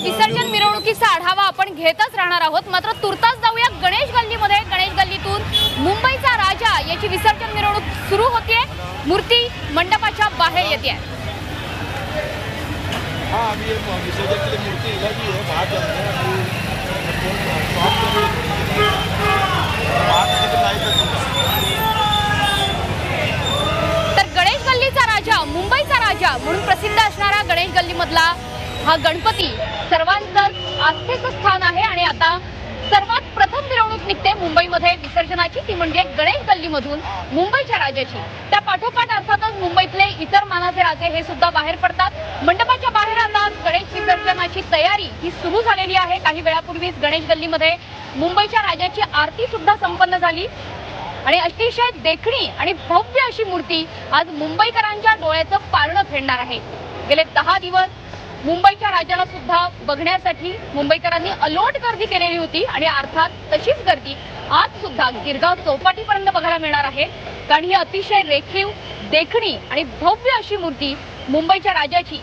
विसर्जन मिरवणुकीचा आढावा आपण घेतच राहणार आहोत। मात्र तुर्तास जाऊया गणेश गल्लीमध्ये। गणेश गल्लीतून मुंबईचा राजा याची विसर्जन मिरवणूक सुरू होते। मूर्ती मंडपाच्या बाहेर येते। हाँ, अभी ये विसर्जन के लिए मूर्ति इधर भी है, बाहर जा रहे हैं। तर गणेश गल्लीचा राजा, मुंबईचा राजा म्हणून प्रसिद्ध असणारा गणेश गल्लीमधला हा गणपती सर्वांचं आस्थेचं स्थान आहे। आणि आता सर्वात प्रथम मिरवणूक निघते मुंबईमध्ये विसर्जनाची, ती म्हणजे गणेश गल्लीमधून मुंबईच्या राजाची। त्या पाठोपाठ अर्थातच मुंबईतले इतर मानाचे राजे हे सुद्धा बाहेर पडतात। मंडपाच्या बाहेर आता गणेश विसर्जनाची तयारी ही सुरू झालेली आहे। काही वेळापूर्वीच गणेश गल्लीमध्ये मुंबईच्या राजाची आरती सुद्धा संपन्न झाली आणि अतिशय देखणी आणि भव्य अशी मूर्ती आज मुंबईकरांच्या डोळ्याचं पारणं फेडणार आहे। गेले 10 दिवस मुंबईच्या राजाला सुद्धा बघण्यासाठी मुंबईकरांनी अलोट गर्दी केलेली होती आणि अर्थात तशीच गर्दी आज सुद्धा गिरगाव चौपाटीपर्यंत बघायला मिळणार आहे। कारण ही अतिशय रेखीव, देखणी आणि भव्य अशी मूर्ती मुंबईच्या राजाची,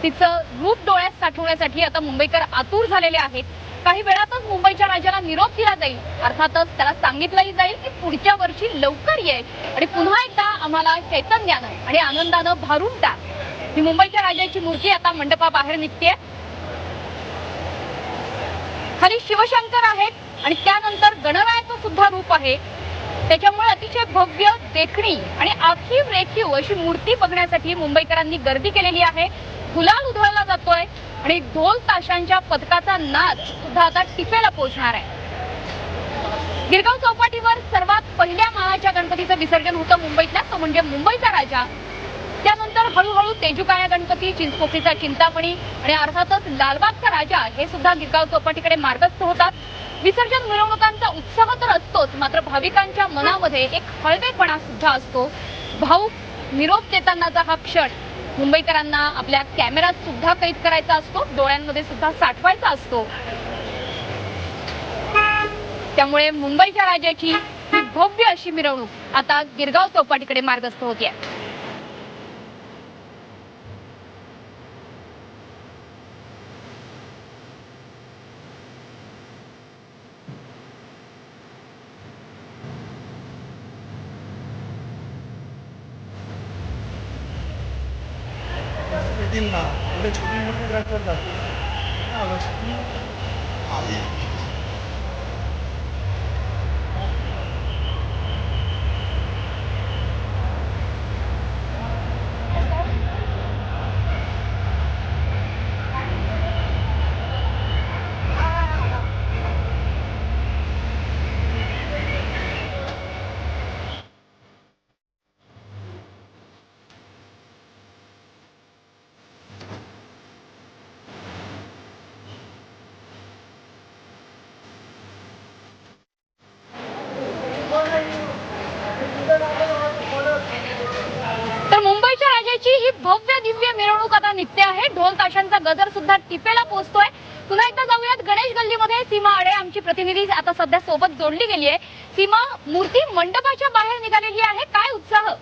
तिचं रूप डोळ्यात साठवण्यासाठी आता मुंबईकर आतुर झालेले आहेत। काही वेळातच मुंबईच्या राजाला निरोप दिला जाईल। अर्थातच त्याला सांगितलंही जाईल की पुढच्या वर्षी लवकर ये आणि पुन्हा एकदा आम्हाला चैतन्यानं आणि आनंदानं भरून टाक। ही मुंबईच्या राजाची मूर्ती आता मंडपाबाहेर निघते। खाली शिवशंकर आहेत आणि त्यानंतर गणरायाचं सुद्धा रूप आहे। त्याच्यामुळे अतिशय भव्य, देखणी आणि आखीव रेखीव अशी मूर्ती बघण्यासाठी मुंबईकरांनी गर्दी केलेली आहे। गुलाल उधळला जातोय आणि ढोल ताशांच्या पथकाचा नाद सुद्धा आता टिपेला पोहोचणार आहे। गिरगाव चौपाटीवर सर्वात पहिल्या मानाच्या गणपतीचं विसर्जन होतं मुंबईतल्या, तो म्हणजे मुंबईचा राजा। त्यानंतर हळूहळू तेजुकाया गणपती, चिंचपोकळीचा चिंतामणी आणि अर्थातच लालबागचा राजा हे सुद्धा गिरगाव चौपाटीकडे मार्गस्थ होतात। विसर्जन मिरवणुकांचा उत्साह तर असतोच, मात्र भाविकांच्या मनामध्ये एक हळवेपणा सुद्धा असतो। भाऊक निरोप देतानाचा हा क्षण मुंबईकरांना आपल्या कॅमेऱ्यात सुद्धा कैद करायचा असतो, डोळ्यांमध्ये सुद्धा साठवायचा असतो। त्यामुळे मुंबईच्या राजाची ही भव्य अशी मिरवणूक आता गिरगाव चौपाटीकडे मार्गस्थ होते। छोटी मोटी ट्रॅक्टर जाते। तर मुंबईच्या राजाची ही भव्य दिव्य मिरवणूक आता निघते आहे। ढोल ताशांचा गजर सुद्धा टिपेला पोहोचतोय। पुन्हा एकदा जाऊयात गणेश गल्लीमध्ये। सीमा आडे आमची प्रतिनिधी आता सध्या सोबत जोडली गेली आहे। सीमा, मूर्ती मंडपाच्या बाहेर निघालेली आहे, काय उत्साह?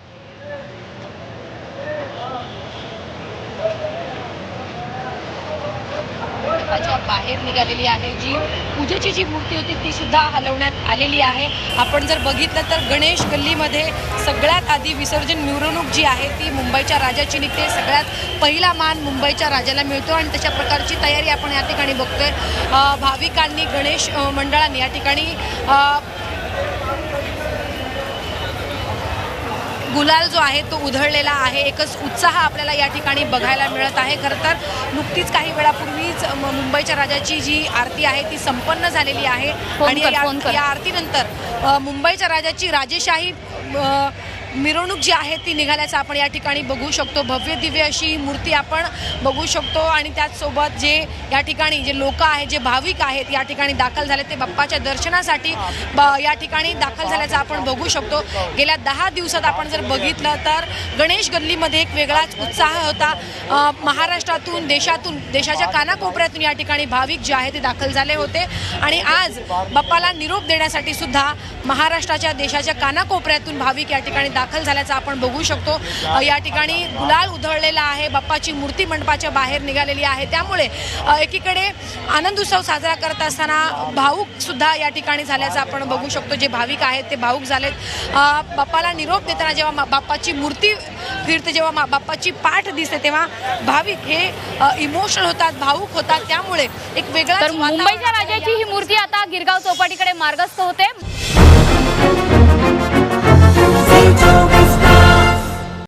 बाहेर निघालेली आहे। जी पूजेची जी मूर्ती होती ती सुद्धा हलवण्यात आलेली आहे। आपण जर बघितलं तर गणेश गल्लीमध्ये सगळ्यात आधी विसर्जन मिरवणूक जी आहे ती मुंबईच्या राजाची निघते। सगळ्यात पहिला मान मुंबईच्या राजाला मिळतो आणि तशा प्रकारची तयारी आपण या ठिकाणी बघतोय। भाविकांनी, गणेश मंडळांनी या ठिकाणी गुलाल जो आहे तो उधळलेला आहे। एकच उत्साह आपल्याला या ठिकाणी बघायला मिळत आहे। खरं तर नुकतीच काही वेळापूर्वीच मुंबईच्या राजाची जी आरती आहे ती संपन्न झालेली आहे आणि या आरतीनंतर मुंबईच्या राजाची राजेशाही मिरवणूक जी आहे ती निघाल्याचं आपण या ठिकाणी बघू शकतो। भव्य दिव्य अशी मूर्ती आपण बघू शकतो आणि त्याचसोबत जे या ठिकाणी जे लोक आहेत, जे भाविक आहेत या ठिकाणी दाखल झाले, ते बाप्पाच्या दर्शनासाठी या ठिकाणी दाखल झाल्याचं आपण बघू शकतो। गेल्या 10 दिवसात आपण जर बघितलं तर गणेश गल्लीमध्ये एक वेगळाच उत्साह होता। महाराष्ट्रातून, देशाच्या कानाकोपऱ्यातून या ठिकाणी भाविक जे आहे ते दाखल झाले होते आणि आज बाप्पाला निरोप देण्यासाठी सुद्धा महाराष्ट्राच्या, देशाच्या कानाकोपऱ्यातून भाविक या ठिकाणी दाखल झाल्याचं आपण बघू शकतो। या ठिकाणी गुलाल उधळलेला आहे, बाप्पाची मूर्ती मंडपाच्या बाहेर निघालेली आहे। त्यामुळे एकीकडे आनंद उत्सव साजरा करत असताना भाऊक सुद्धा या ठिकाणी झाल्याचं आपण बघू शकतो। जे भाविक आहेत ते भाऊक झालेत। बाप्पाला निरोप देताना जेव्हा बाप्पाची मूर्ती फिरते, जेव्हा बाप्पाची पाठ दिसते, तेव्हा भाविक हे इमोशनल होतात, भाऊक होतात। त्यामुळे एक वेगळा तर मुंबईच्या राजाची ही मूर्ती आता गिरगाव चौपाटीकडे मार्गस्थ होते।